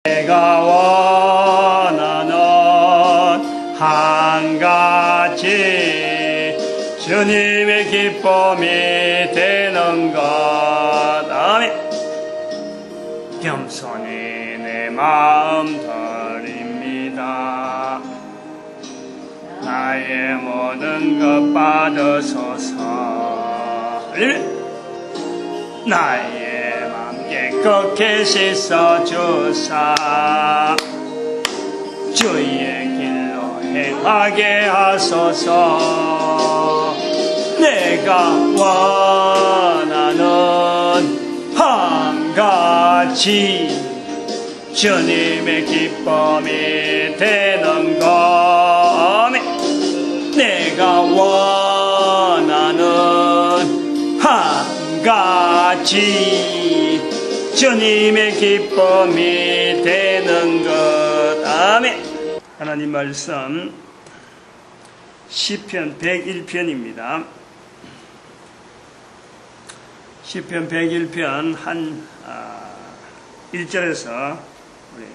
내가 원하는 한 가지 주님의 기쁨이 되는 것. 아멘. 겸손히 내 마음 드립니다. 나의 모든 것 받으소서. 나의 맘 깨끗게 씻어주사 주의 길로 행하게 하소서. 내가 원하는 한 가지 주님의 기쁨이 되는 것. 내가 원하는 한 가지 주님의 기쁨이 되는 것. 아멘. 하나님 말씀 시편 101편입니다. 시편 101편 한 1절에서 우리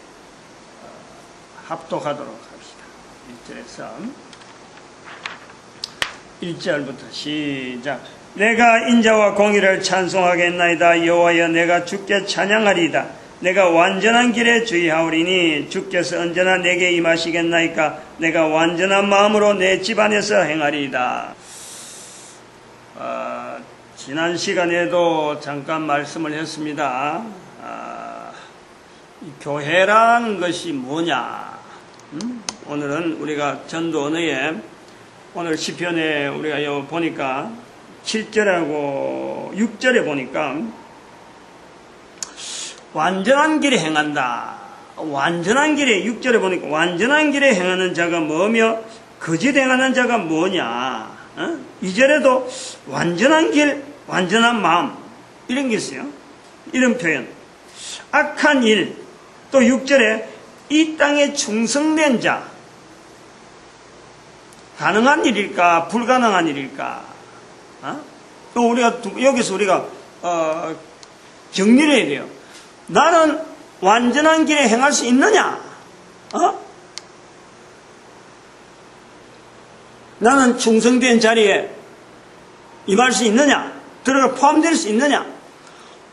합독하도록 합시다. 1절부터 시작. 내가 인자와 공의를 찬송하겠나이다. 여호와여, 내가 주께 찬양하리이다. 내가 완전한 길에 주의하오리니 주께서 언제나 내게 임하시겠나이까. 내가 완전한 마음으로 내 집안에서 행하리이다. 지난 시간에도 잠깐 말씀을 했습니다. 이 교회라는 것이 뭐냐. 오늘은 우리가 전도 언어에 오늘 시편에 우리가 보니까 7절하고 6절에 보니까 완전한 길에 행한다. 완전한 길에 6절에 보니까 완전한 길에 행하는 자가 뭐며 거짓 행하는 자가 뭐냐. 2절에도 완전한 길, 완전한 마음 이런 게 있어요. 이런 표현. 악한 일. 또 6절에 이 땅에 충성된 자. 가능한 일일까 불가능한 일일까. 또 우리가 여기서 우리가 정리를 해야 돼요. 나는 완전한 길에 행할 수 있느냐? 나는 충성된 자리에 임할 수 있느냐? 들어가 포함될 수 있느냐?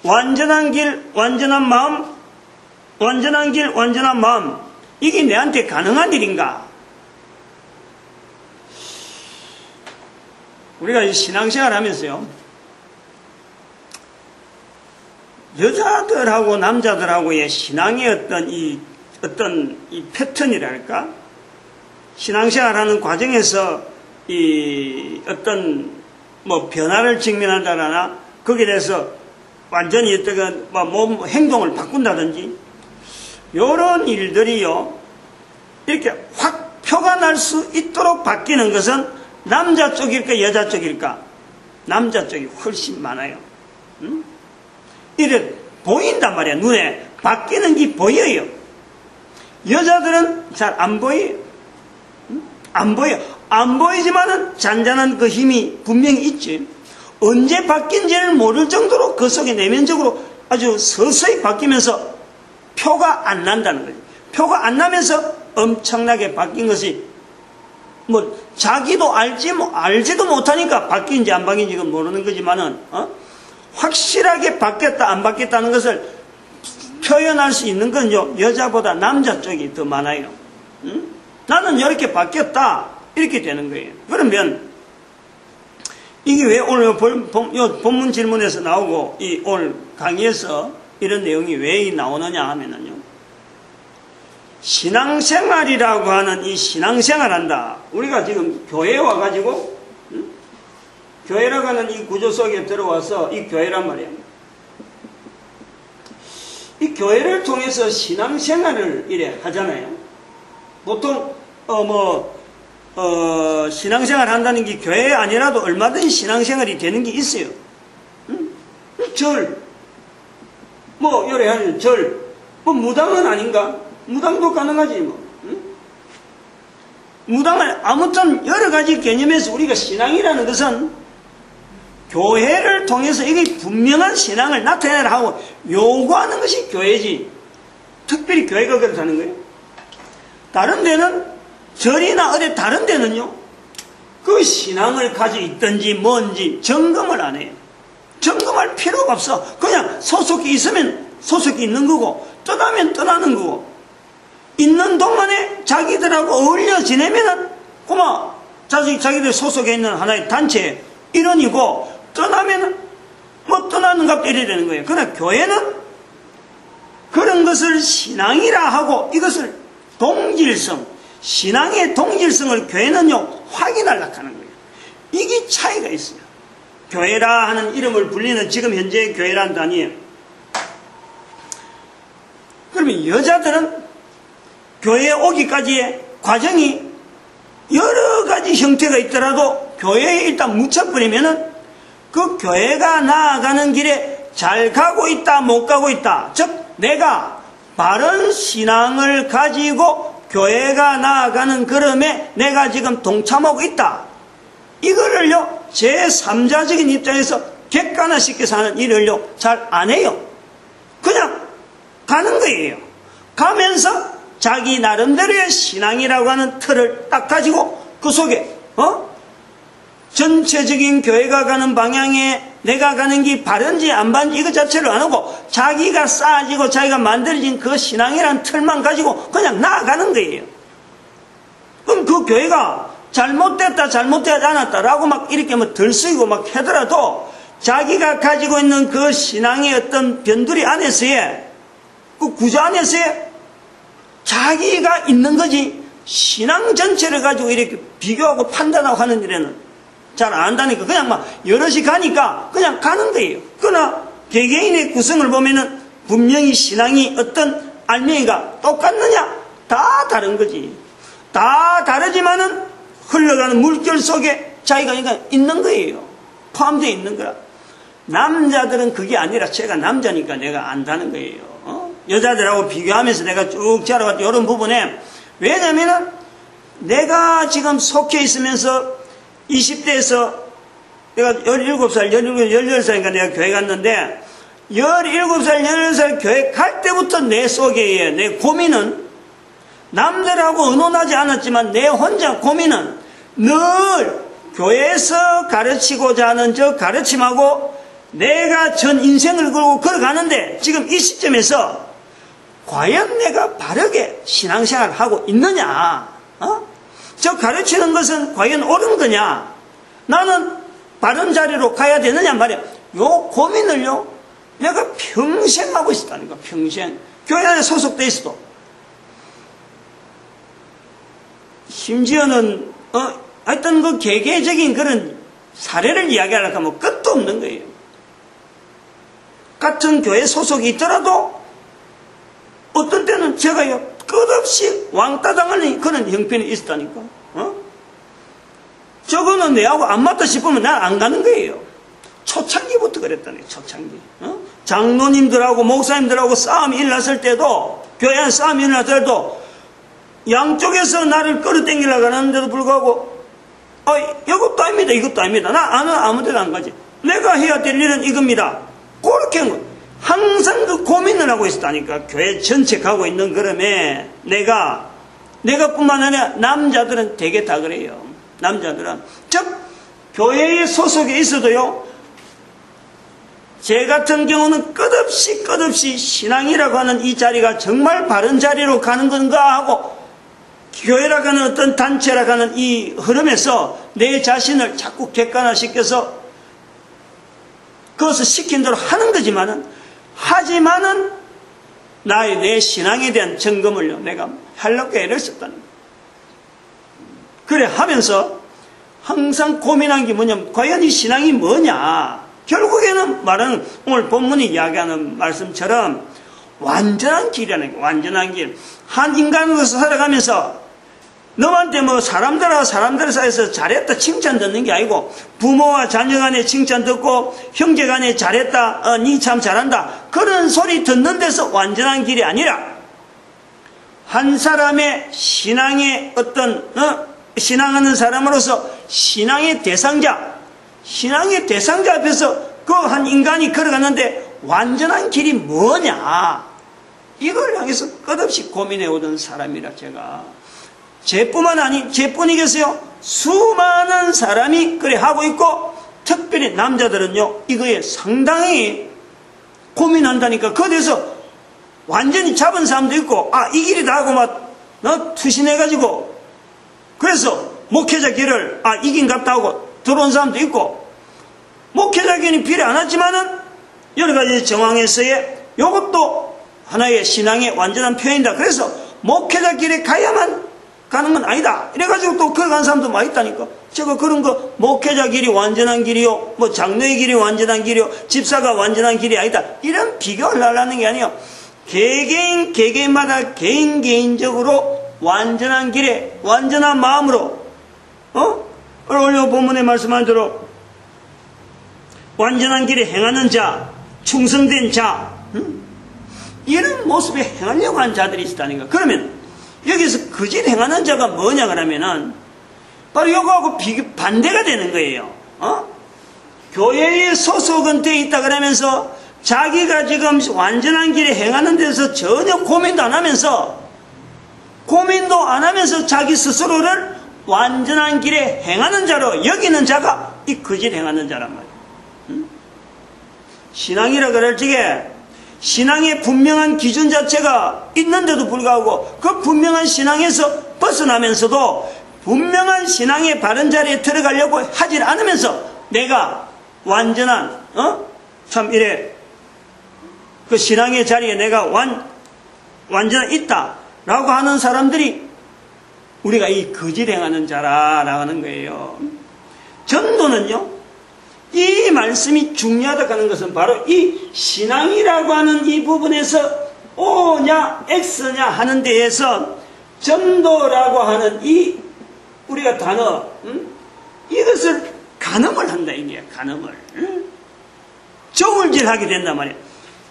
완전한 길, 완전한 마음, 완전한 길, 완전한 마음. 이게 내한테 가능한 일인가? 우리가 신앙생활 하면서요, 여자들하고 남자들하고의 신앙의 어떤 이 패턴이랄까? 신앙생활 하는 과정에서 이 어떤 변화를 직면한다거나 거기에 대해서 완전히 어떤 몸 행동을 바꾼다든지 이런 일들이요, 이렇게 확 표가 날 수 있도록 바뀌는 것은 남자 쪽일까 여자 쪽일까? 남자 쪽이 훨씬 많아요. 이래 보인단 말이야. 눈에 바뀌는 게 보여요. 여자들은 잘 안 보여요. 안 보여. 안 보이지만은 잔잔한 그 힘이 분명히 있지. 언제 바뀐지를 모를 정도로 그 속에 내면적으로 아주 서서히 바뀌면서 표가 안 난다는 거지. 표가 안 나면서 엄청나게 바뀐 것이 자기도 알지도 못하니까 바뀐지 안 바뀐지 모르는 거지만은, 확실하게 바뀌었다, 안 바뀌었다는 것을 표현할 수 있는 건요, 여자보다 남자 쪽이 더 많아요. 나는 이렇게 바뀌었다, 이렇게 되는 거예요. 그러면, 이게 왜 오늘 본문 질문에서 나오고, 오늘 강의에서 이런 내용이 왜 나오느냐 하면은요, 신앙생활이라고 하는 이 신앙생활 한다. 우리가 지금 교회에 와가지고, 교회라고 하는 이 구조 속에 들어와서 이 교회란 말이에요. 이 교회를 통해서 신앙생활을 이래 하잖아요. 보통, 신앙생활 한다는 게 교회 아니라도 얼마든지 신앙생활이 되는 게 있어요. 절, 요래 하는 절, 무당은 아닌가? 무당도 가능하지, 무당을, 아무튼 여러 가지 개념에서 우리가 신앙이라는 것은 교회를 통해서 이게 분명한 신앙을 나타내라 하고 요구하는 것이 교회지. 특별히 교회가 그렇다는 거예요. 다른 데는, 절이나 어디 다른 데는요, 그 신앙을 가지고 있든지 뭔지 점검을 안 해요. 점검할 필요가 없어. 그냥 소속이 있으면 소속이 있는 거고, 떠나면 떠나는 거고, 있는 동안에 자기들하고 어울려 지내면은, 고마, 자기들 소속에 있는 하나의 단체, 일원이고, 떠나면은, 뭐 떠나는가 이래야 되는 거예요. 그러나 교회는 그런 것을 신앙이라 하고, 이것을 동질성, 신앙의 동질성을 교회는요, 확인하려고 하는 거예요. 이게 차이가 있어요. 교회라 하는 이름을 불리는 지금 현재의 교회란 단위예요. 그러면 여자들은 교회에 오기까지의 과정이 여러 가지 형태가 있더라도 교회에 일단 묻혀버리면은 그 교회가 나아가는 길에 잘 가고 있다, 못 가고 있다. 즉, 내가 바른 신앙을 가지고 교회가 나아가는 걸음에 내가 지금 동참하고 있다. 이거를요, 제3자적인 입장에서 객관화시켜서 하는 일을요, 잘 안 해요. 그냥 가는 거예요. 가면서 자기 나름대로의 신앙이라고 하는 틀을 딱 가지고 그 속에, 전체적인 교회가 가는 방향에 내가 가는 게 바른지 안 바른지 이것 자체를 안 하고 자기가 쌓아지고 자기가 만들어진 그 신앙이라는 틀만 가지고 그냥 나아가는 거예요. 그럼 그 교회가 잘못됐다 잘못되지 않았다라고 막 이렇게 뭐 들쓰이고 막 하더라도 자기가 가지고 있는 그 신앙의 어떤 변두리 안에서의 그 구조 안에서의 자기가 있는 거지 신앙 전체를 가지고 이렇게 비교하고 판단하고 하는 일에는 잘 안 한다니까 그냥 막 여럿이 가니까 그냥 가는 거예요. 그러나 개개인의 구성을 보면은 분명히 신앙이 어떤 알맹이가 똑같느냐? 다 다른 거지. 다 다르지만은 흘러가는 물결 속에 자기가 있는 거예요. 포함되어 있는 거라. 남자들은 그게 아니라 제가 남자니까 내가 안다는 거예요. 여자들하고 비교하면서 내가 쭉 자라왔던 이런 부분에 왜냐면은 내가 지금 속해 있으면서 20대에서 내가 17살, 18살인가 내가 교회 갔는데 17살, 18살 교회 갈 때부터 내 속에 내 고민은 남들하고 의논하지 않았지만 내 혼자 고민은 늘 교회에서 가르치고자 하는 저 가르침하고 내가 전 인생을 걸고 걸어가는데 지금 이 시점에서 과연 내가 바르게 신앙생활을 하고 있느냐? 저 가르치는 것은 과연 옳은 거냐? 나는 바른 자리로 가야 되느냐 말이야. 요 고민을요, 내가 평생 하고 있었다니까, 평생. 교회 안에 소속돼 있어도. 심지어는, 하여튼 그 개개적인 그런 사례를 이야기하려고 하면 끝도 없는 거예요. 같은 교회 소속이 있더라도, 어떤 때는 제가요, 끝없이 왕따 당하는 그런 형편이 있었다니까. 저거는 내하고 안 맞다 싶으면 난 안 가는 거예요. 초창기부터 그랬다니까, 초창기. 장로님들하고 목사님들하고 싸움이 일어났을 때도, 교회 안에 싸움이 일어났을 때도, 양쪽에서 나를 끌어당기려고 하는데도 불구하고, 이것도 아닙니다, 이것도 아닙니다. 나는 아무 데도 안 가지. 내가 해야 될 일은 이겁니다. 그렇게 한 거예요. 항상 그 고민을 하고 있었다니까. 교회 전체 가고 있는 그럼에 내가 뿐만 아니라 남자들은 되게 다 그래요. 남자들은. 즉, 교회에 소속에 있어도요, 제 같은 경우는 끝없이 신앙이라고 하는 이 자리가 정말 바른 자리로 가는 건가 하고, 교회라고 하는 어떤 단체라고 하는 이 흐름에서 내 자신을 자꾸 객관화시켜서 그것을 시킨 대로 하는 거지만은, 하지만은 내 신앙에 대한 점검을요, 내가 하려고 애를 썼다는 거예요. 그래 하면서 항상 고민한 게 뭐냐면, 과연 이 신앙이 뭐냐? 결국에는 말하는 오늘 본문이 이야기하는 말씀처럼 완전한 길이라는 거예요. 완전한 길. 한 인간으로서 살아가면서 너한테 뭐 사람들 사이에서 잘했다 칭찬 듣는 게 아니고, 부모와 자녀 간에 칭찬 듣고 형제 간에 잘했다, 니 참 잘한다, 그런 소리 듣는 데서 완전한 길이 아니라 한 사람의 신앙의 어떤 신앙하는 사람으로서 신앙의 대상자 앞에서 그 한 인간이 걸어갔는데 완전한 길이 뭐냐? 이걸 향해서 끝없이 고민해 오던 사람이라 제가. 제뿐이겠어요? 수많은 사람이 그래 하고 있고, 특별히 남자들은요, 이거에 상당히 고민한다니까. 거기에서 완전히 잡은 사람도 있고, 이 길이다 하고 막 투신해가지고, 그래서 목회자 길을 이긴갑다 하고 들어온 사람도 있고, 목회자 길이 필요 안 하지만은 여러 가지 정황에서의 이것도 하나의 신앙의 완전한 표현이다. 그래서 목회자 길에 가야만 가는 건 아니다. 이래가지고 또 거기 간 사람도 많이 있다니까. 제가 그런 거 목회자 길이 완전한 길이요, 뭐 장로의 길이 완전한 길이요, 집사가 완전한 길이 아니다. 이런 비교를 하려는 게 아니에요. 개개인마다 개인적으로 완전한 길에 완전한 마음으로 오늘 본문에 말씀한 대로 완전한 길에 행하는 자, 충성된 자, 이런 모습에 행하려고 하는 자들이 있다니까. 그러면 여기서 거짓 행하는 자가 뭐냐 그러면은 바로 이거하고 반대가 되는 거예요. 교회에 소속은 돼 있다 그러면서 자기가 지금 완전한 길에 행하는 데서 전혀 고민도 안 하면서 자기 스스로를 완전한 길에 행하는 자로 여기는 자가 이 거짓 행하는 자란 말이에요. 신앙이라 그럴 적에 신앙의 분명한 기준 자체가 있는데도 불구하고 그 분명한 신앙에서 벗어나면서도 분명한 신앙의 바른 자리에 들어가려고 하질 않으면서 내가 완전한 참 이래 그 신앙의 자리에 내가 완전한 있다라고 하는 사람들이 우리가 이 거짓 행하는 자라라고 하는 거예요. 전도는요, 이 말씀이 중요하다고 하는 것은 바로 이 신앙이라고 하는 이 부분에서 O냐 X냐 하는 데에서 전도라고 하는 이 우리가 단어 이것을 간음을 한다 이게요. 간음을 저울질하게 된단 말이에요.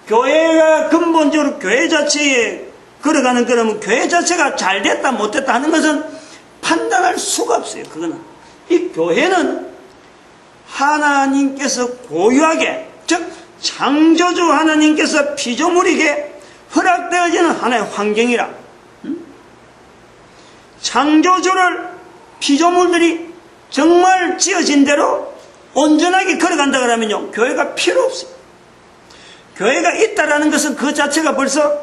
교회가 근본적으로 교회 자체에 걸어가는 그러면 교회 자체가 잘 됐다 못됐다 하는 것은 판단할 수가 없어요. 그거는 이 교회는 하나님께서 고유하게, 즉 창조주 하나님께서 피조물에게 허락되어지는 하나의 환경이라. 창조주를 피조물들이 정말 지어진 대로 온전하게 걸어간다 그러면요, 교회가 필요 없어요. 교회가 있다라는 것은 그 자체가 벌써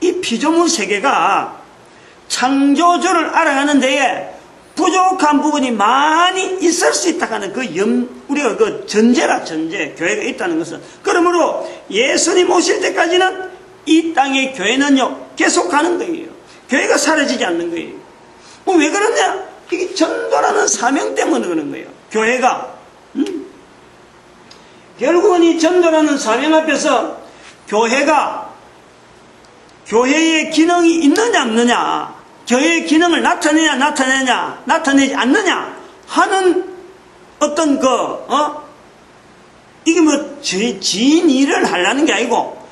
이 피조물 세계가 창조주를 알아가는 데에 부족한 부분이 많이 있을 수 있다는 우리가 그 전제라, 전제. 교회가 있다는 것은. 그러므로 예수님 오실 때까지는 이 땅의 교회는요, 계속 가는 거예요. 교회가 사라지지 않는 거예요. 왜 그러냐? 이게 전도라는 사명 때문에 그런 거예요. 교회가. 결국은 이 전도라는 사명 앞에서 교회의 기능이 있느냐 없느냐, 교회의 기능을 나타내지 않느냐 하는 어떤 이게 뭐 지인 일을 하려는 게 아니고,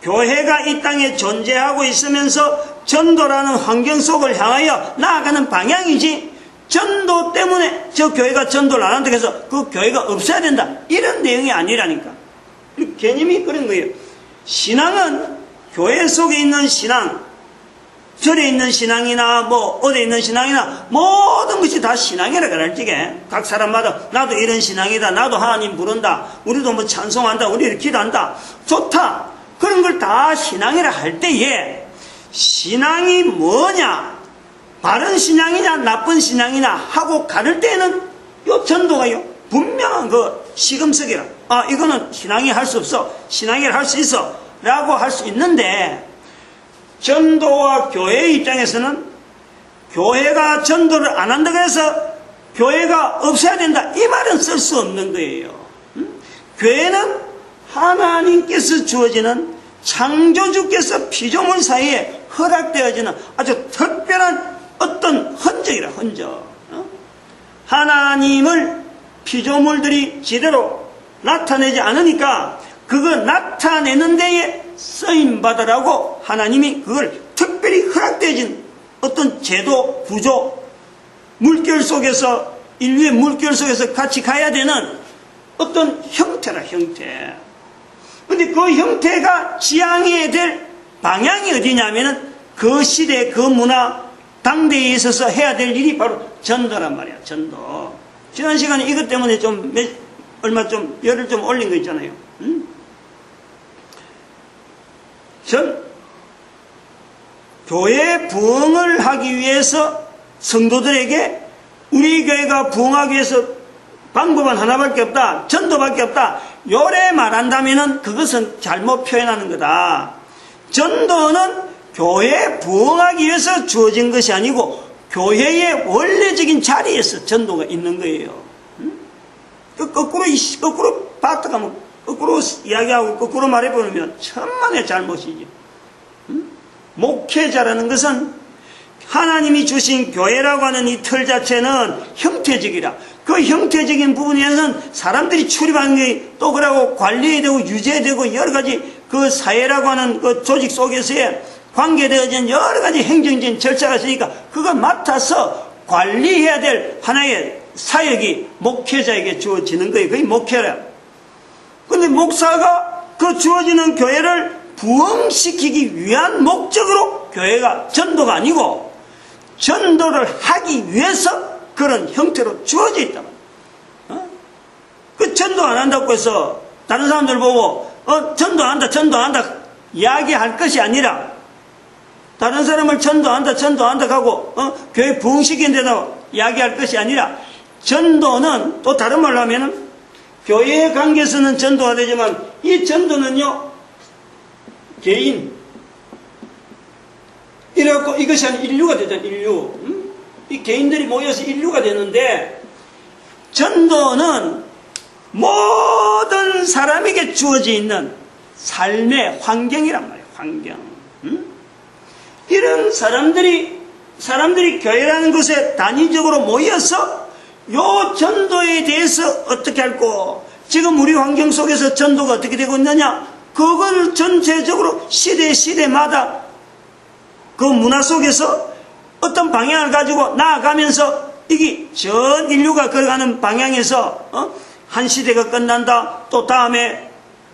교회가 이 땅에 존재하고 있으면서 전도라는 환경 속을 향하여 나아가는 방향이지, 전도 때문에 저 교회가 전도를 안 한다고 해서 그 교회가 없어야 된다, 이런 내용이 아니라니까. 개념이 그런 거예요. 신앙은 교회 속에 있는 신앙, 절에 있는 신앙이나 뭐 어디에 있는 신앙이나 모든 것이 다 신앙이라 그럴 적에 각 사람마다 나도 이런 신앙이다, 나도 하나님 부른다, 우리도 뭐 찬송한다, 우리를 기도한다, 좋다, 그런 걸 다 신앙이라 할 때에 신앙이 뭐냐, 바른 신앙이냐 나쁜 신앙이냐 하고 가를 때는 요 전도가요 분명한 그 시금석이라, 이거는 신앙이 할 수 없어, 신앙이라 할 수 있어 라고 할 수 있는데, 전도와 교회의 입장에서는 교회가 전도를 안 한다고 해서 교회가 없어야 된다, 이 말은 쓸 수 없는 거예요. 교회는 하나님께서 주어지는, 창조주께서 피조물 사이에 허락되어지는 아주 특별한 어떤 흔적이라, 흔적. 하나님을 피조물들이 제대로 나타내지 않으니까 그거 나타내는 데에 쓰임받으라고 하나님이 그걸 특별히 허락되어진 어떤 제도, 구조, 물결 속에서, 인류의 물결 속에서 같이 가야 되는 어떤 형태라, 형태. 근데 그 형태가 지향해야 될 방향이 어디냐면은 그 시대, 그 문화, 당대에 있어서 해야 될 일이 바로 전도란 말이야, 전도. 지난 시간에 이것 때문에 얼마 좀, 열을 좀 올린 거 있잖아요. 교회 부흥을 하기 위해서 성도들에게 우리 교회가 부흥하기 위해서 방법은 하나밖에 없다. 전도밖에 없다. 요래 말한다면은 그것은 잘못 표현하는 거다. 전도는 교회 부흥하기 위해서 주어진 것이 아니고 교회의 원래적인 자리에서 전도가 있는 거예요. 거꾸로 바꿔가면 거꾸로 이야기하고 거꾸로 말해보면 천만의 잘못이지. 목회자라는 것은 하나님이 주신 교회라고 하는 이 틀 자체는 형태적이라. 그 형태적인 부분에서는 사람들이 출입하는 게 또 그러고 관리해야 되고 유지해야 되고 여러 가지 그 사회라고 하는 그 조직 속에서의 관계되어진 여러 가지 행정적인 절차가 있으니까 그걸 맡아서 관리해야 될 하나의 사역이 목회자에게 주어지는 거예요. 그게 목회라. 근데 목사가 그 주어지는 교회를 부흥시키기 위한 목적으로 교회가 전도가 아니고 전도를 하기 위해서 그런 형태로 주어져 있다. 그 전도 안 한다고 해서 다른 사람들 보고 전도한다 이야기할 것이 아니라 다른 사람을 전도한다 하고 교회 부흥시키는 데다 이야기할 것이 아니라 전도는 또 다른 말로 하면은 교회의 관계에서는 전도가 되지만 이 전도는요 개인 이래갖고 이것이 한 인류가 되잖아요. 인류. 이 개인들이 모여서 인류가 되는데 전도는 모든 사람에게 주어져 있는 삶의 환경이란 말이에요. 환경. 이런 사람들이 교회라는 곳에 단위적으로 모여서 요 전도에 대해서 어떻게 할고 지금 우리 환경 속에서 전도가 어떻게 되고 있느냐 그걸 전체적으로 시대마다 그 문화 속에서 어떤 방향을 가지고 나아가면서 이게 전 인류가 걸어가는 방향에서 한 시대가 끝난다. 또 다음에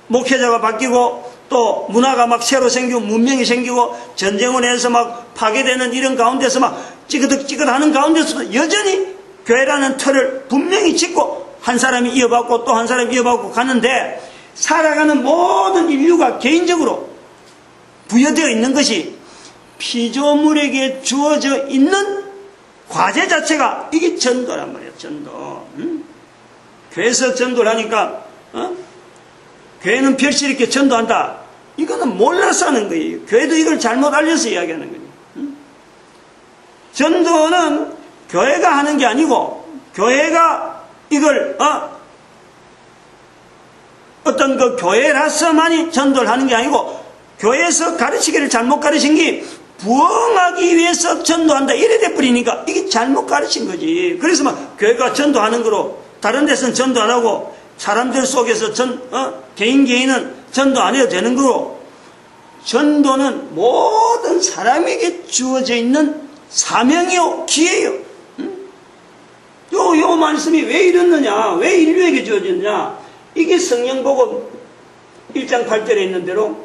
목회자가 바뀌고 또 문화가 막 새로 생기고 문명이 생기고 전쟁을 해서 막 파괴되는 이런 가운데서 막 찌긋하는 가운데서도 여전히 교회라는 틀을 분명히 짓고 한 사람이 이어받고 또 한 사람이 이어받고 가는데 살아가는 모든 인류가 개인적으로 부여되어 있는 것이 피조물에게 주어져 있는 과제 자체가 이게 전도란 말이에요. 전도. 교회에서 전도를 하니까 교회는 별시 이렇게 전도한다. 이거는 몰라서 하는 거예요. 교회도 이걸 잘못 알려서 이야기하는 거예요. 전도는 교회가 하는 게 아니고 교회가 이걸 어떤 그 교회라서만이 전도를 하는 게 아니고 교회에서 가르치기를 잘못 가르친 게 부흥하기 위해서 전도한다 이래 돼버리니까 이게 잘못 가르친 거지. 그래서 막 교회가 전도하는 거로 다른 데서는 전도 안 하고 사람들 속에서 개인은 전도 안 해도 되는 거로 전도는 모든 사람에게 주어져 있는 사명이요 기회요. 요 말씀이 왜 이렇느냐 왜 인류에게 주어졌느냐 이게 성령복음 1장 8절에 있는 대로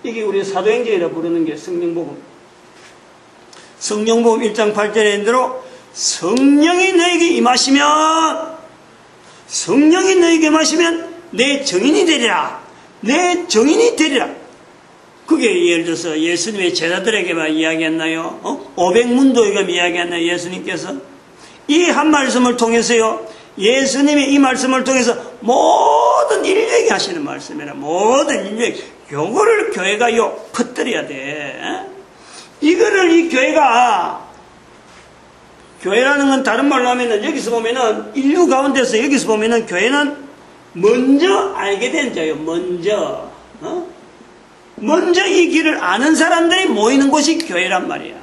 이게 우리 사도행전이라 부르는 게 성령복음 1장 8절에 있는 대로 성령이 너에게 임하시면 내 정인이 되리라. 내 정인이 되리라. 그게 예를 들어서 예수님의 제자들에게만 이야기했나요? 500문도에게 이야기했나요? 예수님께서 이 한 말씀을 통해서요 예수님의 이 말씀을 통해서 모든 인류에게 하시는 말씀이라. 모든 인류에게 요거를 교회가 퍼뜨려야 돼. 이거를 이 교회가 교회라는 건 다른 말로 하면은 여기서 보면은 인류 가운데서 여기서 보면은 교회는 먼저 알게 된 자예요. 먼저 이 길을 아는 사람들이 모이는 곳이 교회란 말이야.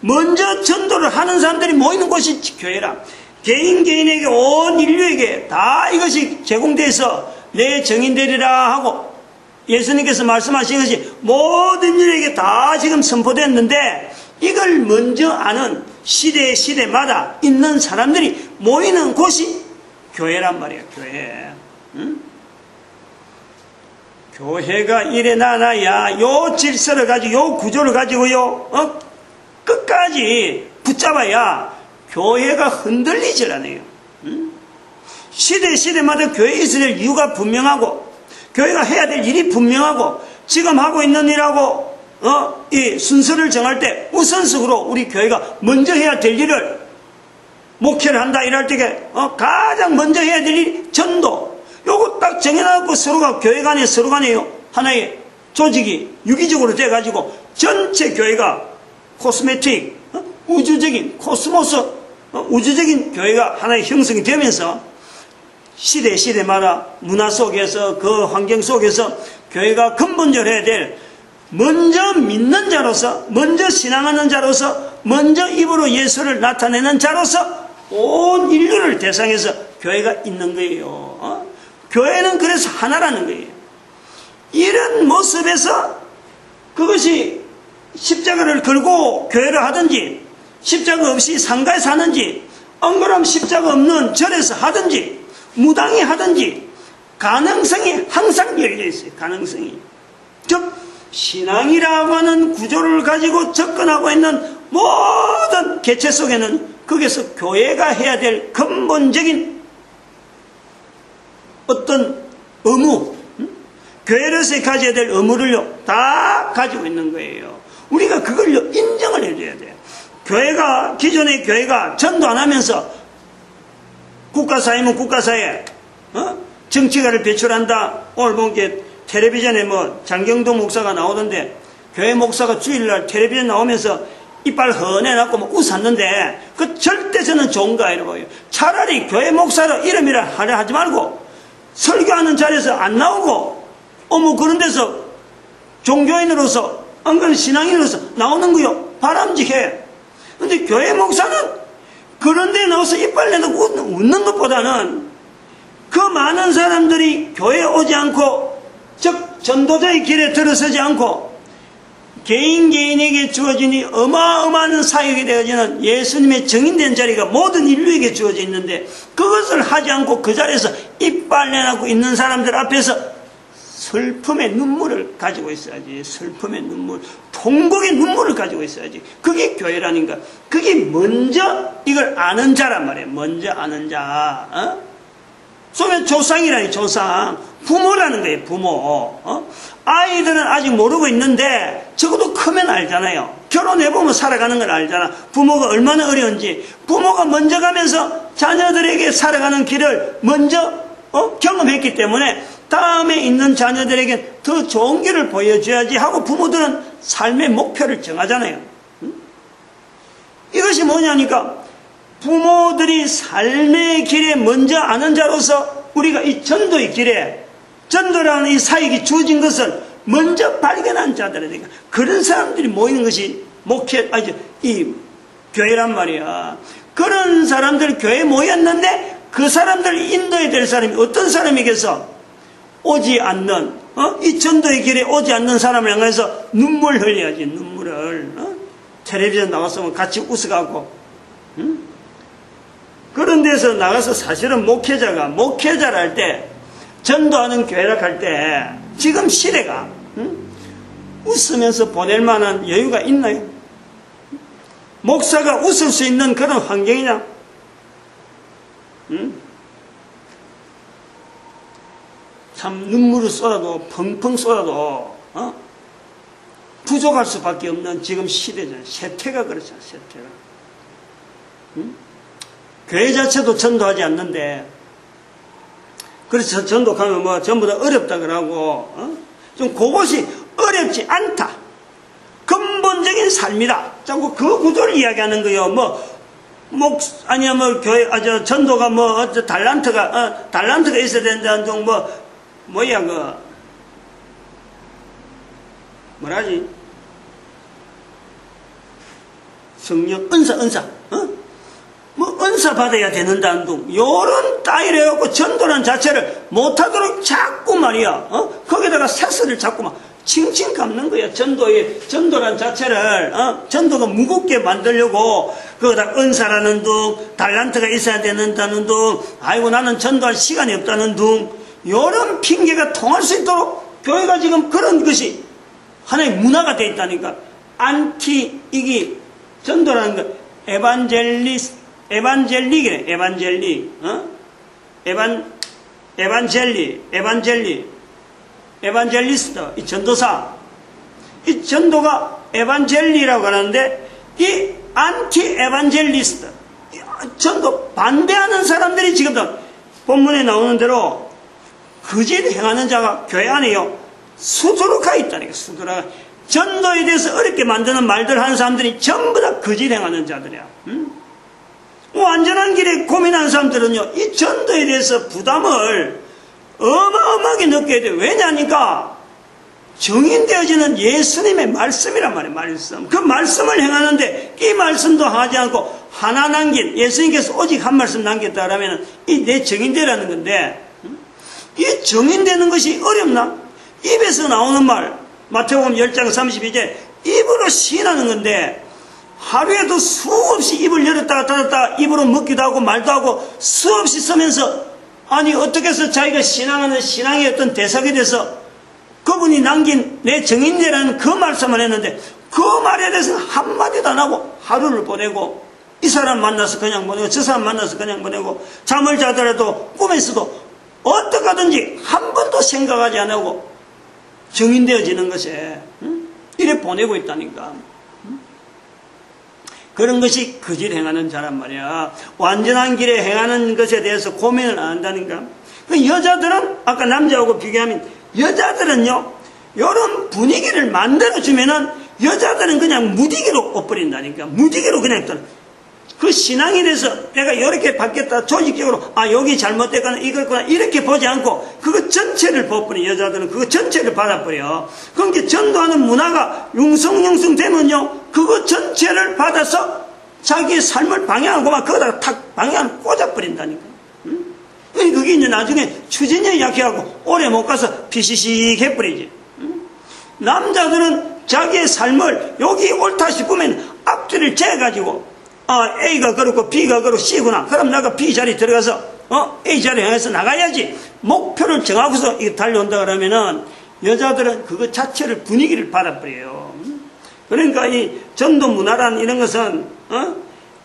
먼저 전도를 하는 사람들이 모이는 곳이 교회라. 개인에게 온 인류에게 다 이것이 제공돼서 내 정인 되리라 하고 예수님께서 말씀하신 것이 모든 인류에게 다 지금 선포됐는데 이걸 먼저 아는 시대마다 있는 사람들이 모이는 곳이 교회란 말이에요. 교회. 교회가 이래 나나야 요 질서를 가지고 요 구조를 가지고요 끝까지 붙잡아야 교회가 흔들리질 않아요. 시대마다 교회에 있어야 될 이유가 분명하고 교회가 해야 될 일이 분명하고 지금 하고 있는 일하고 이 순서를 정할 때 우선순위로 우리 교회가 먼저 해야 될 일을 목회를 한다 이럴 때 가장 먼저 해야 될 일이 전도. 요거 딱 정해놓고 서로가 교회 간에 서로 간에요 하나의 조직이 유기적으로 돼가지고 전체 교회가 코스메틱 우주적인 코스모스 우주적인 교회가 하나의 형성이 되면서 시대마다 문화 속에서 그 환경 속에서 교회가 근본적으로 해야 될 먼저 믿는 자로서 먼저 신앙하는 자로서 먼저 입으로 예수를 나타내는 자로서 온 인류를 대상해서 교회가 있는 거예요. 교회는 그래서 하나라는 거예요. 이런 모습에서 그것이 십자가를 걸고 교회를 하든지 십자가 없이 상가에서 하는지 엉그럼 십자가 없는 절에서 하든지 무당이 하든지 가능성이 항상 열려 있어요. 가능성이. 즉 신앙이라고 하는 구조를 가지고 접근하고 있는 모든 개체 속에는 거기서 교회가 해야 될 근본적인 어떤 의무, 교회로서 가져야 될 의무를요 다 가지고 있는 거예요. 우리가 그걸요 인정을 해줘야 돼요. 교회가 기존의 교회가 전도 안 하면서 국가사회면 국가사회 정치가를 배출한다. 오늘 본 게 텔레비전에 장경동 목사가 나오던데 교회 목사가 주일날 텔레비전 나오면서 이빨 헌해놨고 웃었는데 그 절대 저는 좋은 거 아니라고요. 차라리 교회 목사로 이름이라 하려 하지 말고 설교하는 자리에서 안 나오고 그런 데서 종교인으로서 안 신앙인으로서 나오는 거요 바람직해. 근데 교회 목사는 그런 데 나와서 이빨 내놓고 웃는 것보다는 그 많은 사람들이 교회에 오지 않고 즉 전도자의 길에 들어서지 않고 개인에게 주어지니 어마어마한 사역이 되어지는 예수님의 정인된 자리가 모든 인류에게 주어져 있는데 그것을 하지 않고 그 자리에서 이빨 내놓고 있는 사람들 앞에서 슬픔의 눈물을 가지고 있어야지. 슬픔의 눈물, 통곡의 눈물을 가지고 있어야지. 그게 교회라니까. 그게 먼저 이걸 아는 자란 말이에요. 먼저 아는 자. 소면 조상이라니. 조상. 부모라는 거예요. 부모. 아이들은 아직 모르고 있는데 적어도 크면 알잖아요. 결혼해보면 살아가는 걸 알잖아. 부모가 얼마나 어려운지. 부모가 먼저 가면서 자녀들에게 살아가는 길을 먼저 경험했기 때문에 다음에 있는 자녀들에게 더 좋은 길을 보여줘야지 하고 부모들은 삶의 목표를 정하잖아요. 이것이 뭐냐니까 부모들이 삶의 길에 먼저 아는 자로서 우리가 이 전도의 길에 전도라는 이 사역이 주어진 것을 먼저 발견한 자들이니까 그런 사람들이 모이는 것이 이 교회란 말이야. 그런 사람들 교회에 모였는데 그 사람들을 인도해야 될 사람이 어떤 사람이겠어? 오지 않는 이 전도의 길에 오지 않는 사람을 향해서 눈물 흘려야지. 눈물을 텔레비전 나왔으면 같이 웃어가고 그런 데서 나가서 사실은 목회자를 할 때 전도하는 교회를 할 때 지금 시대가 웃으면서 보낼 만한 여유가 있나요? 목사가 웃을 수 있는 그런 환경이냐? 참 눈물을 쏟아도 펑펑 쏟아도 부족할 수밖에 없는 지금 시대잖아요. 세태가 그렇잖아요. 세태가. 교회 자체도 전도하지 않는데 그래서 전도 가면 전부 다 어렵다 그러고 좀 그것이 어렵지 않다. 근본적인 삶이다. 자꾸 그 구조를 이야기하는 거예요. 아니면 교회 전도가 달란트가 있어야 된다는 둥 뭐라지? 성령 은사 은사 받아야 되는다는 둥 요런 따위로 해갖고 전도라는 자체를 못하도록 자꾸 말이야 거기다가 세스를 자꾸 막 칭칭 감는 거야. 전도란 자체를 전도가 무겁게 만들려고 거기다 은사라는 둥 달란트가 있어야 된다는 둥 아이고 나는 전도할 시간이 없다는 둥 요런 핑계가 통할 수 있도록 교회가 지금 그런 것이 하나의 문화가 되어 있다니까. 안티, 이게 전도라는 거, 에반젤리기래, 에반젤리스트, 이 전도사. 이 전도가 에반젤리라고 하는데, 이 안티 에반젤리스트, 전도 반대하는 사람들이 지금 본문에 나오는 대로 거짓 행하는 자가 교회 안에요, 수두룩하 있다니까, 수두룩하. 전도에 대해서 어렵게 만드는 말들 하는 사람들이 전부 다 거짓 행하는 자들이야. 완전한 길에 고민하는 사람들은요, 이 전도에 대해서 부담을 어마어마하게 느껴야 돼요. 왜냐니까 정인되어지는 예수님의 말씀이란 말이에요. 말씀. 그 말씀을 행하는데 이 말씀도 하지 않고 하나 남긴, 예수님께서 오직 한 말씀 남겼다라면 이 내 정인되라는 건데, 이 정인되는 것이 어렵나? 입에서 나오는 말, 마태복음 10장 32절, 입으로 시인하는 건데 하루에도 수없이 입을 열었다가 닫았다가 입으로 먹기도 하고 말도 하고 수없이 쓰면서, 아니 어떻게 해서 자기가 신앙하는 신앙의 어떤 대상이 돼서 그분이 남긴 내 정인되라는 그 말씀을 했는데 그 말에 대해서는 한마디도 안 하고 하루를 보내고, 이 사람 만나서 그냥 보내고 저 사람 만나서 그냥 보내고, 잠을 자더라도 꿈에서도 어떻게 하든지 한 번도 생각하지 안 하고 정인되어지는 것에 이래 보내고 있다니까. 그런 것이 거짓 행하는 자란 말이야. 완전한 길에 행하는 것에 대해서 고민을 안 한다니까. 그 여자들은 아까 남자하고 비교하면, 여자들은요 이런 분위기를 만들어주면은 여자들은 그냥 무디기로 옷버린다니까. 무디기로 그냥 그 신앙에 대해서 내가 이렇게 받겠다, 조직적으로 여기 잘못됐거나 이거구나 이렇게 보지 않고 그거 전체를 벗버려. 여자들은 그거 전체를 받아버려. 그러니까 전도하는 문화가 융성융성 되면요 그거 전체를 받아서 자기의 삶을 방향하고 막 거기다가 탁 방향을 꽂아버린다니까. 그게 이제 나중에 추진력이 약해가고 오래 못 가서 피시식 해버리지. 남자들은 자기의 삶을 여기 옳다 싶으면 앞뒤를 재가지고, A가 그렇고 B가 그렇고 C구나. 그럼 내가 B 자리 들어가서 A 자리 향해서 나가야지. 목표를 정하고서 달려온다 그러면은 여자들은 그것 자체를 분위기를 받아버려요. 그러니까 이 전도 문화란 이런 것은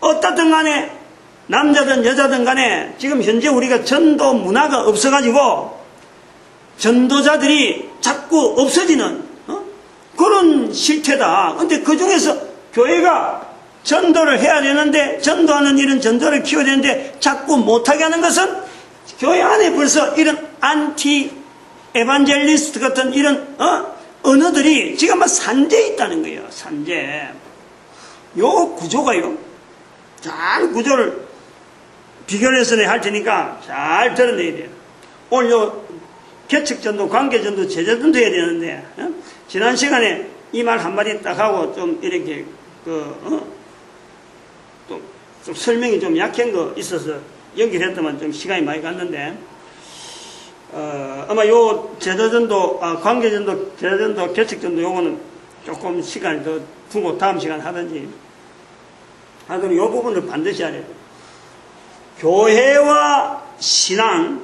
어떻든 간에 남자든 여자든 간에 지금 현재 우리가 전도 문화가 없어가지고 전도자들이 자꾸 없어지는 그런 실태다. 근데 그 중에서 교회가 전도를 해야 되는데, 전도하는 일은 전도를 키워야 되는데 자꾸 못하게 하는 것은 교회 안에 벌써 이런 안티 에반젤리스트 같은 이런 언어들이 지금 막 산재해 있다는 거예요. 산재. 요 구조가요, 잘 구조를 비교해서 할 테니까 잘 들어내야 돼요. 오늘 요 개척전도, 관계전도, 제자전도 해야 되는데 지난 시간에 이 말 한마디 딱 하고 좀 이렇게 좀 설명이 좀 약한 거 있어서 연결했더만 좀 시간이 많이 갔는데, 아마 요 제자전도, 관계전도, 제자전도, 개척전도 요거는 조금 시간을 더 두고 다음 시간 하든지 하더니 요 부분을 반드시 알아야 돼요. 교회와 신앙,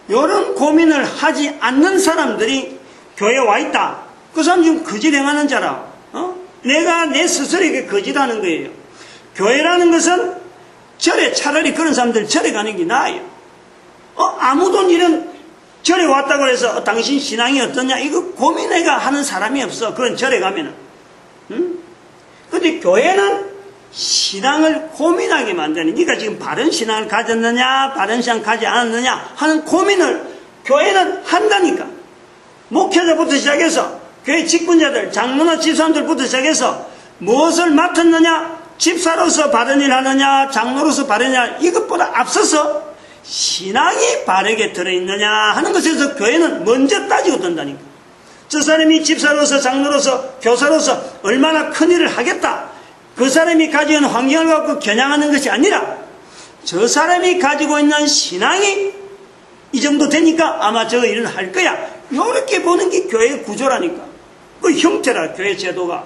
요런 고민을 하지 않는 사람들이 교회에 와 있다. 그 사람 지금 거짓 행하는 자라. 내가 내 스스로에게 거짓하는 거예요. 교회라는 것은 절에, 차라리 그런 사람들 절에 가는 게 나아요. 아무도 이런 절에 왔다고 해서 당신 신앙이 어떠냐 이거 고민해가 하는 사람이 없어. 그런 절에 가면은. 근데 교회는 신앙을 고민하게 만드는, 네가 지금 바른 신앙을 가졌느냐 바른 신앙 가지 않았느냐 하는 고민을 교회는 한다니까. 목회자부터 시작해서 교회 직분자들, 장로나 집사람들부터 시작해서 무엇을 맡았느냐, 집사로서 바른 일 하느냐, 장로로서 바른 일 하느냐, 이것보다 앞서서 신앙이 바르게 들어있느냐 하는 것에서 교회는 먼저 따지고 든다니까. 저 사람이 집사로서, 장로로서, 교사로서 얼마나 큰 일을 하겠다, 그 사람이 가지고 있는 환경을 갖고 겨냥하는 것이 아니라 저 사람이 가지고 있는 신앙이 이 정도 되니까 아마 저 일을 할 거야, 이렇게 보는 게 교회의 구조라니까. 그 형태라, 교회 제도가.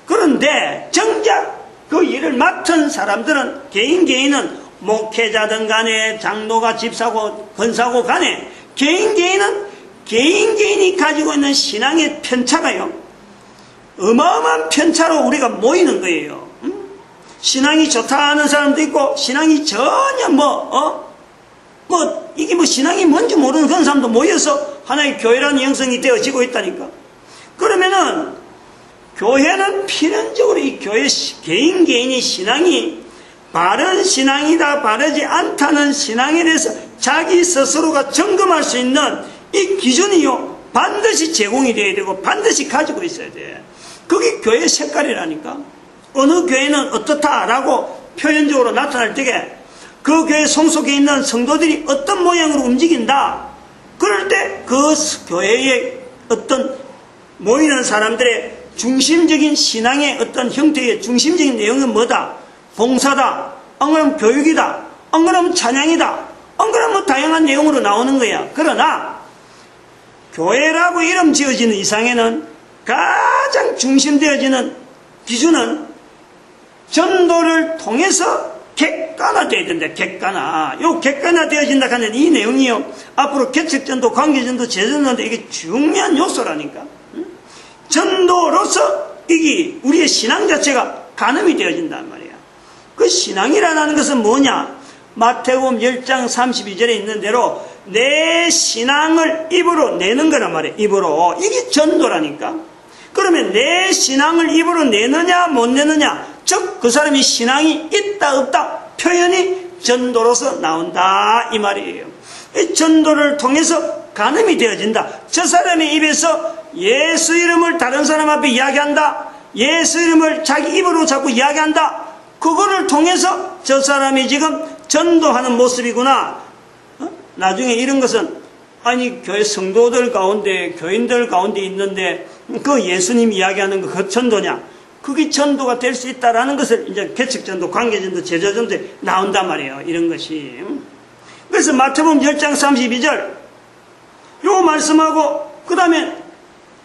그런데 정작 그 일을 맡은 사람들은 개인은 목회자든 간에 장로가 집사고 권사고 간에 개인은 개인이 가지고 있는 신앙의 편차가요, 어마어마한 편차로 우리가 모이는 거예요. 신앙이 좋다 하는 사람도 있고, 신앙이 전혀 이게 신앙이 뭔지 모르는 그런 사람도 모여서 하나의 교회라는 형성이 되어지고 있다니까. 그러면은, 교회는 필연적으로 이 교회 개인이 신앙이 바른 신앙이다, 바르지 않다는 신앙에 대해서 자기 스스로가 점검할 수 있는 이 기준이요, 반드시 제공이 되어야 되고, 반드시 가지고 있어야 돼. 그게 교회 색깔이라니까. 어느 교회는 어떻다라고 표현적으로 나타날 때에 그 교회 성속에 있는 성도들이 어떤 모양으로 움직인다. 그럴 때 그 교회의 어떤 모이는 사람들의 중심적인 신앙의 어떤 형태의 중심적인 내용은 뭐다? 봉사다, 안 그러면 교육이다, 안 그러면 찬양이다, 안 그러면 다양한 내용으로 나오는 거야. 그러나 교회라고 이름 지어지는 이상에는 가장 중심되어지는 기준은 전도를 통해서 객관화되어야 된다. 객관화되어진다 하는 이 내용이요, 앞으로 개척전도, 관계전도, 재전도 이게 중요한 요소라니까. 전도로서 이게 우리의 신앙 자체가 가늠이 되어진단 말이야. 그 신앙이라는 것은 뭐냐? 마태복음 10장 32절에 있는 대로 내 신앙을 입으로 내는 거란 말이야. 입으로. 이게 전도라니까. 그러면 내 신앙을 입으로 내느냐 못 내느냐, 즉 그 사람이 신앙이 있다 없다 표현이 전도로서 나온다 이 말이에요. 이 전도를 통해서 가늠이 되어진다. 저 사람의 입에서 예수 이름을 다른 사람 앞에 이야기한다, 예수 이름을 자기 입으로 자꾸 이야기한다. 그거를 통해서 저 사람이 지금 전도하는 모습이구나. 나중에 이런 것은 아니 교회 성도들 가운데, 교인들 가운데 있는데 그 예수님 이야기하는 거 그 전도냐? 그게 전도가 될 수 있다라는 것을 이제 개척전도, 관계전도, 제자전도에 나온단 말이에요. 이런 것이. 그래서 마태복음 10장 32절 요 말씀하고 그 다음에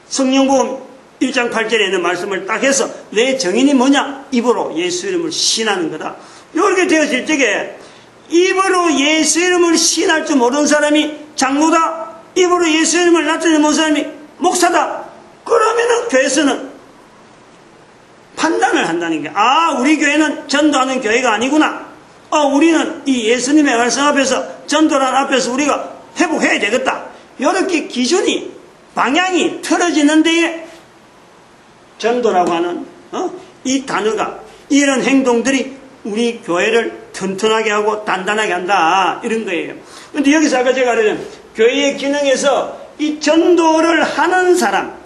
성령복음 1장 8절에 있는 말씀을 딱 해서 내 정인이 뭐냐? 입으로 예수 이름을 신하는 거다. 이렇게 되어질 적에 입으로 예수 이름을 신할 줄 모르는 사람이 장로다, 입으로 예수 이름을 나타내는 모르는 사람이 목사다. 그러면은 교회에서는 판단을 한다는 게, 우리 교회는 전도하는 교회가 아니구나. 우리는 이 예수님의 말씀 앞에서, 전도란 앞에서 우리가 회복해야 되겠다. 이렇게 기준이, 방향이 틀어지는 데에 전도라고 하는 이 단어가, 이런 행동들이 우리 교회를 튼튼하게 하고 단단하게 한다, 이런 거예요. 근데 여기서 아까 제가 말하는 교회의 기능에서 이 전도를 하는 사람,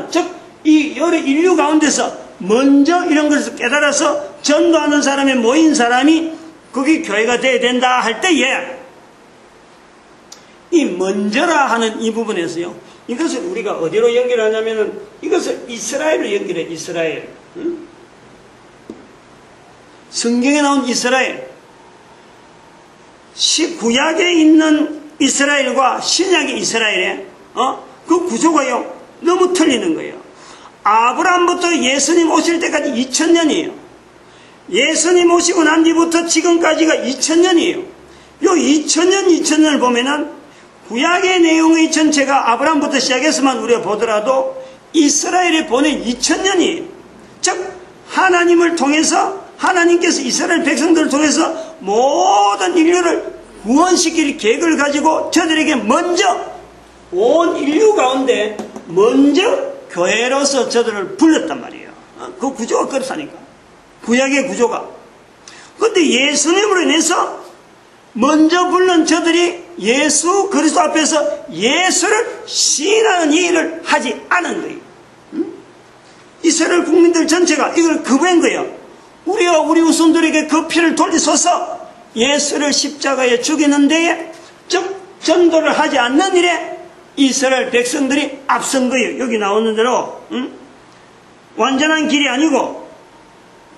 즉 이 여러 인류 가운데서 먼저 이런 것을 깨달아서 전도하는 사람에 모인 사람이 그게 교회가 돼야 된다 할 때에, 이 먼저라 하는 이 부분에서요, 이것을 우리가 어디로 연결하냐면은 이것을 이스라엘로 연결해. 이스라엘. 성경에 나온 이스라엘, 구약에 있는 이스라엘과 신약의 이스라엘의 그 구조가요 너무 틀리는 거예요. 아브라함부터 예수님 오실 때까지 2000년이에요. 예수님 오시고 난 뒤부터 지금까지가 2000년이에요. 요 2000년을 보면은 구약의 내용의 전체가 아브라함부터 시작해서만 우리가 보더라도 이스라엘에 보낸 2000년이에요. 즉 하나님을 통해서, 하나님께서 이스라엘 백성들을 통해서 모든 인류를 구원시킬 계획을 가지고 저들에게 먼저, 온 인류 가운데 먼저 교회로서 저들을 불렀단 말이에요. 그 구조가 그렇다니까. 구약의 구조가. 그런데 예수님으로 인해서 먼저 부른 저들이 예수 그리스도 앞에서 예수를 시인하는 일을 하지 않은 거예요. 이스라엘 국민들 전체가 이걸 거부한 거예요. 우리가 우리 후손들에게 그 피를 돌리소서, 예수를 십자가에 죽이는 데에, 즉 전도를 하지 않는 일에 이스라엘 백성들이 앞선 거예요. 여기 나오는 대로 완전한 길이 아니고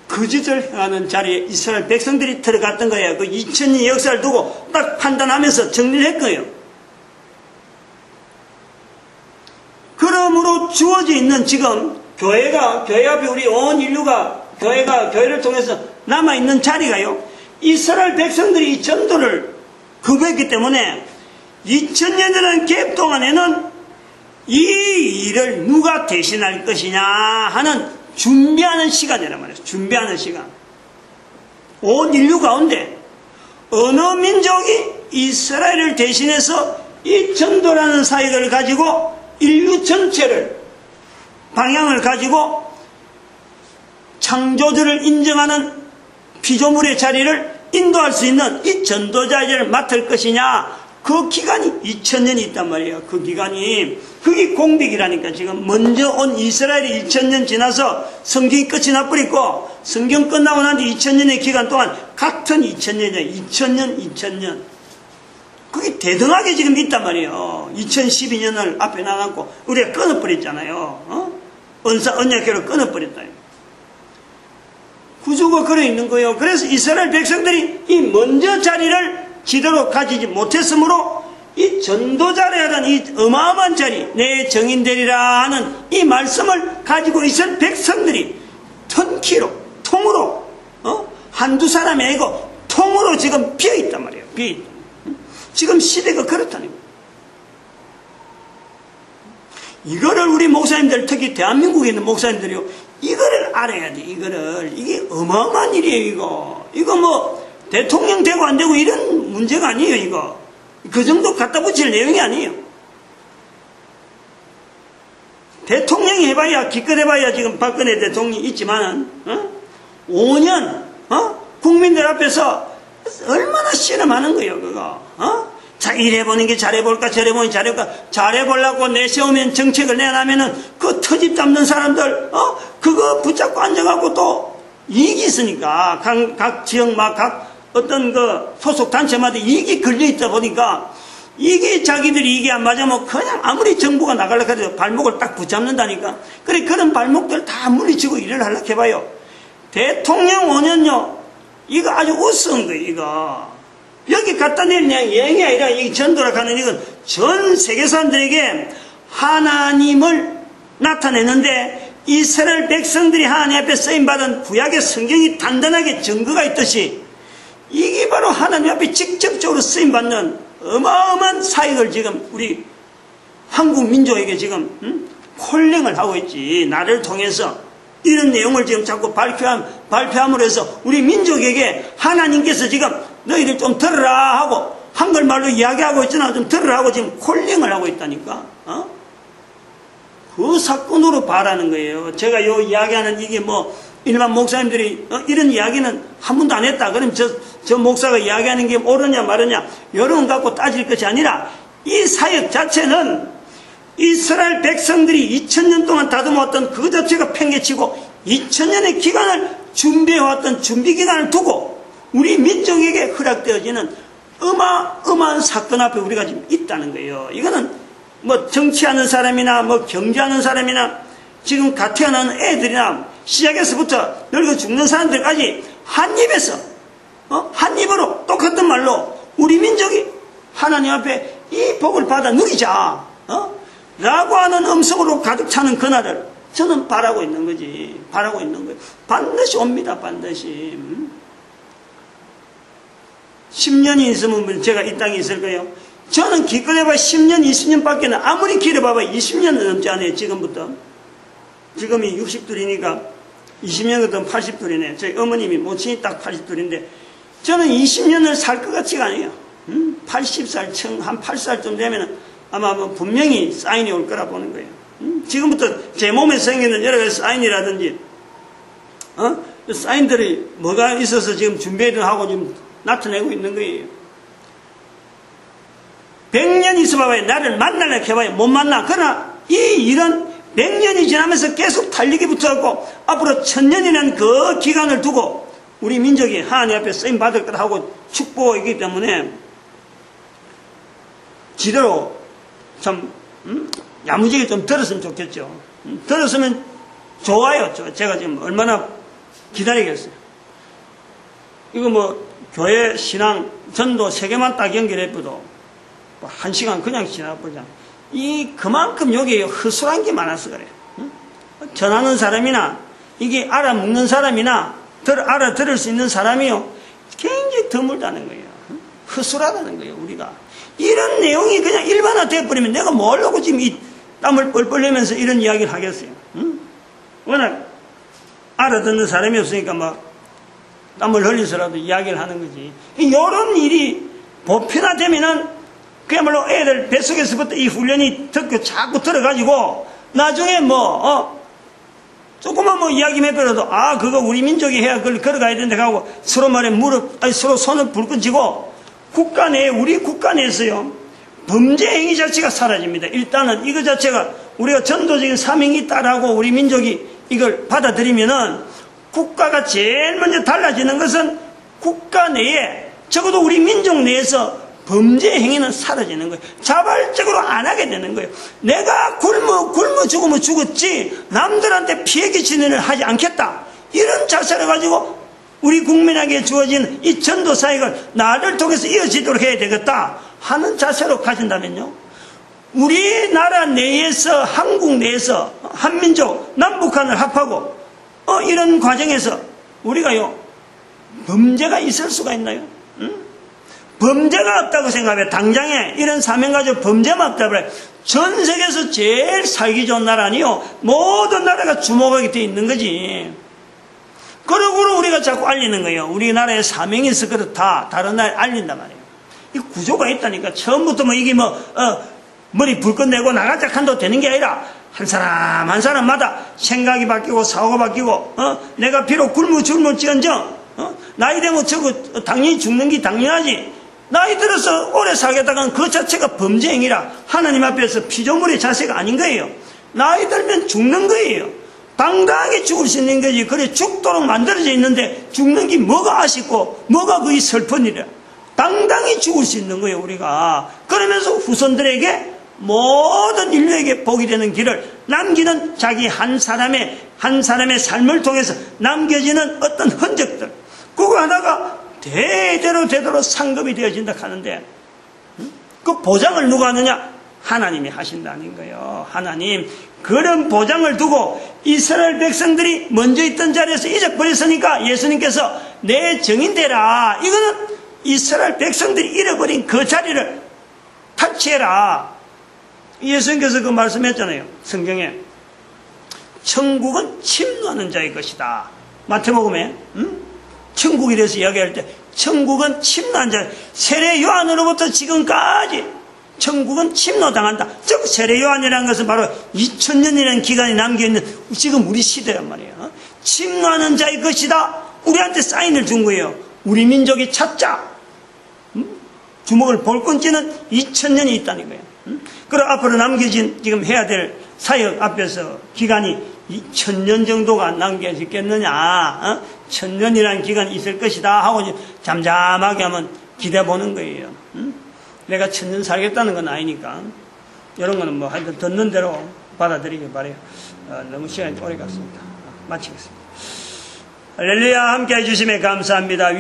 거짓을 행하는 자리에 이스라엘 백성들이 들어갔던 거예요. 그 2000년의 역사를 두고 딱 판단하면서 정리를 했거예요. 그러므로 주어져 있는 지금 교회 앞에 우리 온 인류가 교회를 통해서 남아있는 자리가요, 이스라엘 백성들이 이 전도를 거부했기 때문에 2000년이라는 갭 동안에는 이 일을 누가 대신할 것이냐 하는 준비하는 시간이란 말이에요. 준비하는 시간. 온 인류 가운데 어느 민족이 이스라엘을 대신해서 이 전도라는 사역을 가지고 인류 전체를 방향을 가지고 창조주를 인정하는 피조물의 자리를 인도할 수 있는 이 전도자를 맡을 것이냐, 그 기간이 2000년이 있단 말이에요. 그 기간이, 그게 공백이라니까. 지금 먼저 온 이스라엘이 2000년 지나서 성경이 끝이 나버리고, 성경 끝나고 난 뒤 2000년의 기간 동안 같은 2000년이에요. 2000년. 그게 대등하게 지금 있단 말이에요. 2012년을 앞에 놔놓고 우리가 끊어버렸잖아요. 언약궤를 끊어버렸다. 구조가 그래 있는 거예요. 그래서 이스라엘 백성들이 이 먼저 자리를 제대로 가지지 못했으므로 이 전도자라는 이 어마어마한 자리, 내 정인 되리라 하는 이 말씀을 가지고 있을 백성들이 턴키로, 통으로, 한두 사람이 아니고 통으로 지금 비어있단 말이에요. 비어있다. 지금 시대가 그렇다는 거예요. 이거를 우리 목사님들, 특히 대한민국에 있는 목사님들이요, 이거를 알아야 돼. 이게 어마어마한 일이에요. 이거 뭐 대통령 되고 안 되고 이런 문제가 아니에요. 이거 그 정도 갖다 붙일 내용이 아니에요. 대통령이 해봐야, 기껏 해봐야 지금 박근혜 대통령이 있지만은 5년 국민들 앞에서 얼마나 실험하는 거예요. 그거 자, 이래보는 게 잘해볼까, 저래보는 게 잘해볼까, 잘해보려고 내세우면 정책을 내놔면은 그 터집 잡는 사람들 그거 붙잡고 앉아갖고 또 이익이 있으니까 각 지역 각 어떤 그 소속 단체마다 이익이 걸려있다 보니까 이게 자기들이 이게 안 맞으면 그냥 아무리 정부가 나가려고 해도 발목을 딱 붙잡는다니까. 그래, 그런 발목들 다 물리치고 일을 하려고 해봐요. 대통령 5년요, 이거 아주 우스운 거예요. 이거 여기 갖다 내린 여행이 아니라 이 전도라 하는 이건 전 세계 사람들에게 하나님을 나타내는데, 이스라엘 백성들이 하나님 앞에 쓰임받은 구약의 성경이 단단하게 증거가 있듯이 이게 바로 하나님 앞에 직접적으로 쓰임받는 어마어마한 사역을 지금 우리 한국 민족에게 지금 콜링을 하고 있지. 나를 통해서 이런 내용을 지금 자꾸 발표함으로 해서 우리 민족에게 하나님께서 지금 너희들 좀 들으라 하고 한글말로 이야기하고 있잖아. 좀 들으라 하고 지금 콜링을 하고 있다니까. 그 사건으로 바라는 거예요. 제가 요 이야기하는 이게 뭐 일반 목사님들이 이런 이야기는 한 번도 안 했다. 그럼 저 목사가 이야기하는 게 옳으냐 마르냐 이런 거 갖고 따질 것이 아니라, 이 사역 자체는 이스라엘 백성들이 2000년 동안 다듬어왔던 그 자체가 팽개치고 2000년의 기간을 준비해왔던 준비기간을 두고 우리 민족에게 허락되어지는 어마어마한 사건 앞에 우리가 지금 있다는 거예요. 이거는 뭐 정치하는 사람이나 뭐 경제하는 사람이나 지금 갓 태어나는 애들이나 시작에서부터 늙어 죽는 사람들까지 한 입에서 한 입으로 똑같은 말로 우리 민족이 하나님 앞에 이 복을 받아 누리자 라고 하는 음성으로 가득 차는 그날을 저는 바라고 있는 거지. 바라고 있는 거예요. 반드시 옵니다. 반드시. 10년이 있으면 제가 이 땅에 있을 거예요. 저는 기껏 해봐야 10년, 20년밖에 아무리 길어봐야 20년은 넘지 않아요. 지금부터. 지금이 60둘이니까 20년 같으면 80둘이네. 저희 어머님이 모친이 딱 80둘인데 저는 20년을 살 것 같지가 않아요. 80살, 한 8살쯤 되면은 아마 뭐 분명히 사인이 올 거라 보는 거예요. 지금부터 제 몸에 생기는 여러 가지 사인이라든지, 사인들이 뭐가 있어서 지금 준비를 하고 지금 나타내고 있는 거예요. 100년 있어봐야 나를 만나려고 해봐야 못 만나. 그러나 이 일은 100년이 지나면서 계속 달리기 붙어갖고 앞으로 1000년이라는 그 기간을 두고 우리 민족이 하나님 앞에 쓰임 받을 것 하고 축복이기 때문에 지대로 참 야무지게 좀 들었으면 좋겠죠. 들었으면 좋아요. 제가 지금 얼마나 기다리겠어요. 이거 뭐 교회 신앙 전도 3개만 딱 연결해봐도 1시간 그냥 지나보자. 그만큼 여기에 허술한 게 많아서 그래요. 전하는 사람이나 이게 알아먹는 사람이나 알아들을 수 있는 사람이요 굉장히 드물다는 거예요. 허술하다는 거예요. 우리가 이런 내용이 그냥 일반화되어 버리면 내가 뭐하려고 지금 이 땀을 뻘뻘 흘리면서 이런 이야기를 하겠어요. 응? 워낙 알아듣는 사람이 없으니까 막 땀을 흘려서라도 이야기를 하는 거지. 이런 일이 보편화되면은 그야말로 애들 뱃속에서부터 이 훈련이 자꾸 들어가지고 나중에 조금만 이야기만 해버려도 그거 우리 민족이 해야 그걸 걸어가야 된다 하고 서로 말에 서로 손을 불끈 국가 내에, 우리 국가 내에서요, 범죄 행위 자체가 사라집니다. 일단은 이거 자체가 우리가 전도적인 사명이 있다라고 우리 민족이 이걸 받아들이면은 국가가 제일 먼저 달라지는 것은 국가 내에, 적어도 우리 민족 내에서 범죄 행위는 사라지는 거예요. 자발적으로 안 하게 되는 거예요. 내가 굶어 죽으면 죽었지 남들한테 피해 끼치는 일을 하지 않겠다. 이런 자세를 가지고 우리 국민에게 주어진 이 전도 사역을 나를 통해서 이어지도록 해야 되겠다 하는 자세로 가진다면요, 우리나라 내에서, 한국 내에서 한민족 남북한을 합하고 이런 과정에서 우리가요 범죄가 있을 수가 있나요? 응? 범죄가 없다고 생각해. 당장에 이런 사명 가지고 범죄만 없다고 그래. 전 세계에서 제일 살기 좋은 나라니요, 모든 나라가 주목하게 돼 있는 거지. 그러고 우리가 자꾸 알리는 거예요. 우리나라에 사명이 있어 그렇다, 다른 나라에 알린단 말이에요. 이 구조가 있다니까. 처음부터 이게 머리 불끈 내고 나가자 한도 되는 게 아니라 한 사람 한 사람마다 생각이 바뀌고 사고가 바뀌고, 내가 비록 굶을지언정 나이 되면 저거 당연히 죽는 게 당연하지. 나이 들어서 오래 살겠다간 그 자체가 범죄 행위라 하나님 앞에서 피조물의 자세가 아닌 거예요. 나이 들면 죽는 거예요. 당당하게 죽을 수 있는 거지. 그래 죽도록 만들어져 있는데 죽는 게 뭐가 아쉽고 뭐가 그게 슬픈 일이야. 당당히 죽을 수 있는 거예요, 우리가. 그러면서 후손들에게, 모든 인류에게 복이 되는 길을 남기는, 자기 한 사람의 삶을 통해서 남겨지는 어떤 흔적들, 그거 하나가 대대로 되도록 상급이 되어진다 하는데, 그 보장을 누가 하느냐? 하나님이 하신다는 거예요. 하나님. 그런 보장을 두고 이스라엘 백성들이 먼저 있던 자리에서 잊어버렸으니까 예수님께서 내 증인되라. 이거는 이스라엘 백성들이 잃어버린 그 자리를 탈취해라. 예수님께서 그 말씀했잖아요. 성경에 천국은 침노하는 자의 것이다. 마태복음에 천국에 대해서 이야기할 때 천국은 침노한 자, 세례 요한으로부터 지금까지 천국은 침노당한다. 즉 세례 요한이라는 것은 바로 2000년이라는 기간이 남겨있는 지금 우리 시대란 말이에요. 침노하는 자의 것이다. 우리한테 사인을 준 거예요. 우리 민족이 찾자. 주먹을 볼끈 쥐는 2000년이 있다는 거예요. 그리고 앞으로 남겨진 지금 해야 될 사역 앞에서 기간이 2000년 정도가 남겨지겠느냐, 1000년이라는 기간이 있을 것이다 하고 잠잠하게 하면 기대보는 거예요. 내가 1000년 살겠다는 건 아니니까 이런 거는 하여튼 듣는 대로 받아들이기 바래요. 너무 시간이 오래 갔습니다. 마치겠습니다. 할렐루야. 함께 해주심에 감사합니다.